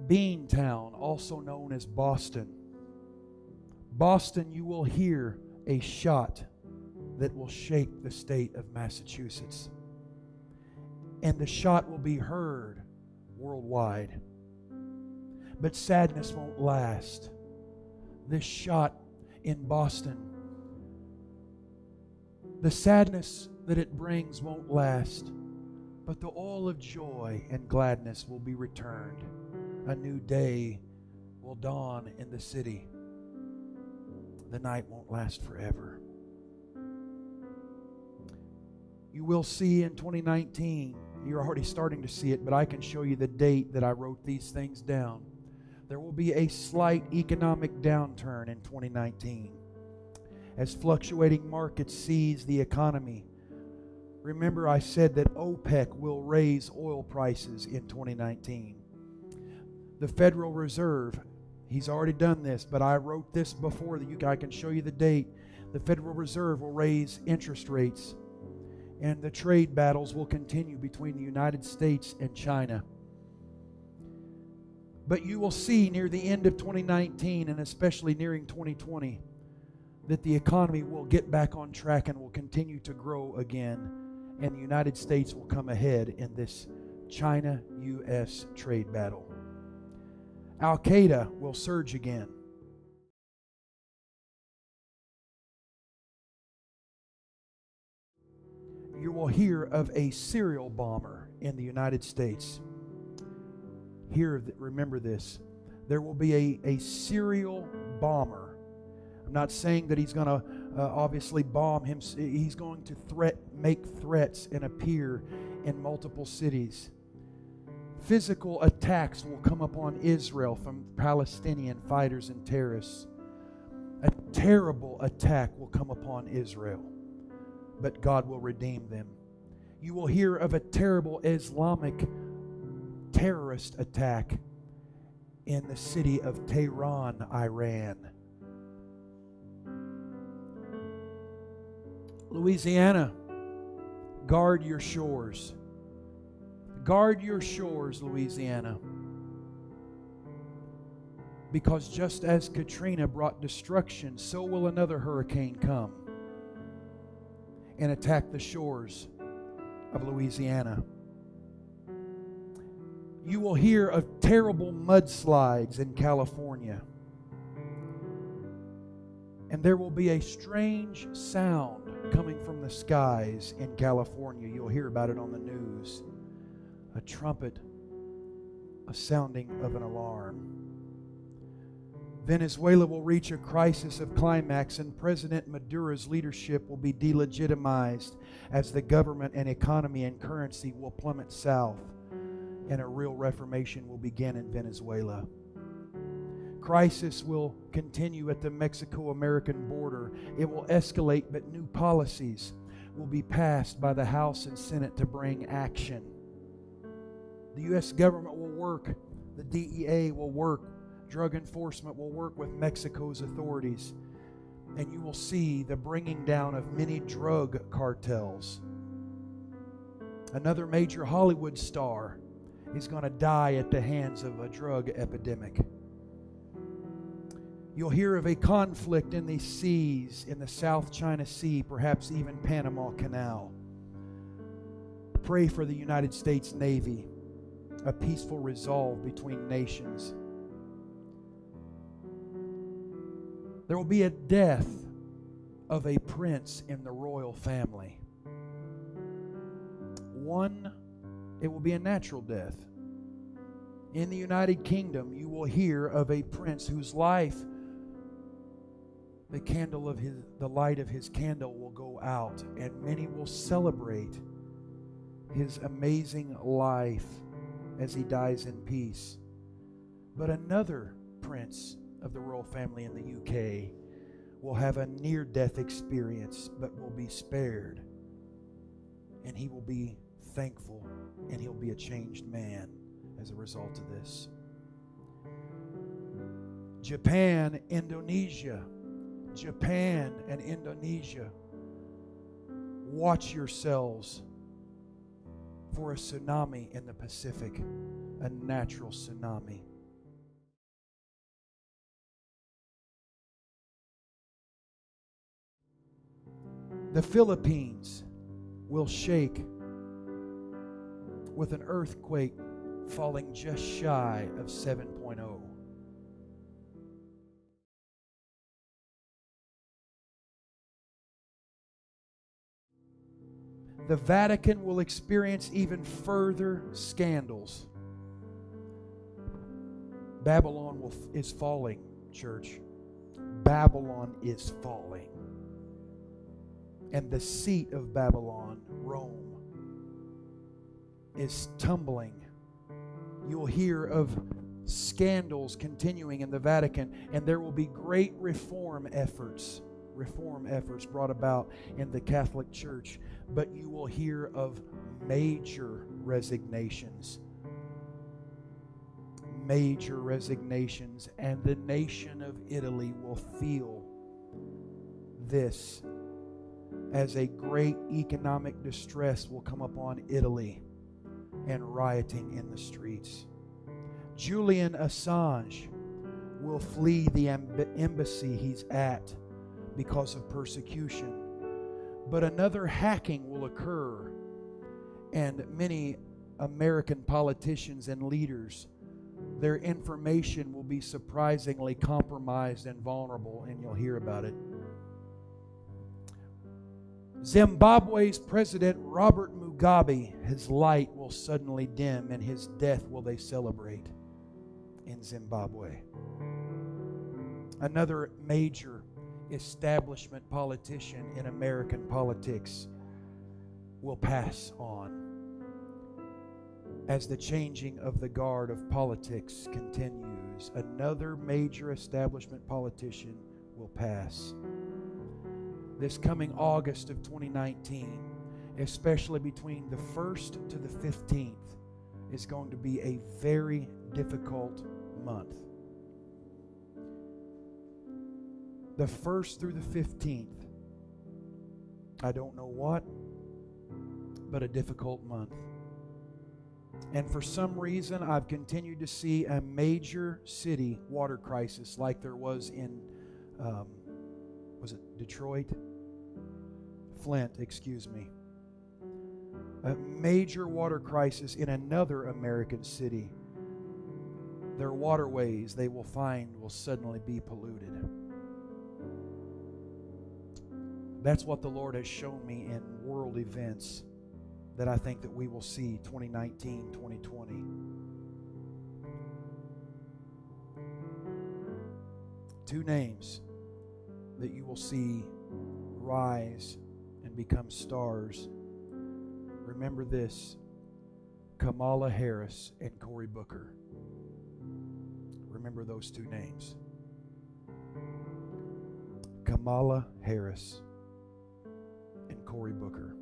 Beantown, also known as Boston. Boston, you will hear a shot that will shake the state of Massachusetts. And the shot will be heard worldwide. But sadness won't last. This shot in Boston, the sadness that it brings won't last, but the oil of joy and gladness will be returned. A new day will dawn in the city. The night won't last forever. You will see in 2019, you're already starting to see it, but I can show you the date that I wrote these things down. There will be a slight economic downturn in 2019 as fluctuating markets seize the economy. Remember, I said that OPEC will raise oil prices in 2019. The Federal Reserve, he's already done this, but I wrote this before that I can show you the date. The Federal Reserve will raise interest rates, and the trade battles will continue between the United States and China. But you will see near the end of 2019, and especially nearing 2020, that the economy will get back on track and will continue to grow again, and the United States will come ahead in this China-U.S. trade battle. Al-Qaeda will surge again. You will hear of a serial bomber in the United States. Remember this. There will be a serial bomber. I'm not saying that he's going to obviously bomb him. He's going to make threats and appear in multiple cities. Physical attacks will come upon Israel from Palestinian fighters and terrorists. A terrible attack will come upon Israel, but God will redeem them. You will hear of a terrible Islamic terrorist attack in the city of Tehran, Iran. Louisiana, guard your shores. Guard your shores, Louisiana. Because just as Katrina brought destruction, so will another hurricane come and attack the shores of Louisiana. You will hear of terrible mudslides in California. And there will be a strange sound coming from the skies in California. You'll hear about it on the news. A trumpet, a sounding of an alarm. Venezuela will reach a crisis of climax, and President Maduro's leadership will be delegitimized as the government and economy and currency will plummet south, and a real reformation will begin in Venezuela. Crisis will continue at the Mexico-American border. It will escalate, but new policies will be passed by the House and Senate to bring action. The U.S. government will work, the DEA will work, drug enforcement will work with Mexico's authorities, and you will see the bringing down of many drug cartels. Another major Hollywood star is going to die at the hands of a drug epidemic. You'll hear of a conflict in the seas, in the South China Sea, perhaps even Panama Canal. Pray for the United States Navy, a peaceful resolve between nations. There will be a death of a prince in the royal family. It will be a natural death. In the United Kingdom, you will hear of a prince whose life, the light of his candle will go out, and many will celebrate his amazing life as he dies in peace. But another prince of the royal family in the UK will have a near-death experience, but will be spared, and he will be thankful, and he'll be a changed man as a result of this. Japan and Indonesia, watch yourselves for a tsunami in the Pacific, a natural tsunami. The Philippines will shake with an earthquake falling just shy of 7.0. The Vatican will experience even further scandals. Babylon is falling, church. Babylon is falling. And the seat of Babylon, Rome, is tumbling. You'll hear of scandals continuing in the Vatican, and there will be great reform efforts brought about in the Catholic Church. But you will hear of major resignations, and the nation of Italy will feel this as a great economic distress will come upon Italy and rioting in the streets. Julian Assange will flee the embassy he's at because of persecution. But another hacking will occur, and many American politicians and leaders, their information will be surprisingly compromised and vulnerable, and you'll hear about it. Zimbabwe's President Robert Mugabe, his light will suddenly dim, and his death will they celebrate in Zimbabwe. Another major establishment politician in American politics will pass on as the changing of the guard of politics continues. Another major establishment politician will pass. This coming August of 2019, especially between the 1st to the 15th, is going to be a very difficult month. The 1st through the 15th, I don't know what, but a difficult month. And for some reason, I've continued to see a major city water crisis like there was in, was it Detroit? Flint, excuse me. A major water crisis in another American city. Their waterways, they will find, will suddenly be polluted. That's what the Lord has shown me in world events that I think that we will see 2019, 2020. Two names that you will see rise and become stars. Remember this: Kamala Harris and Cory Booker. Remember those two names. Kamala Harris and Cory Booker.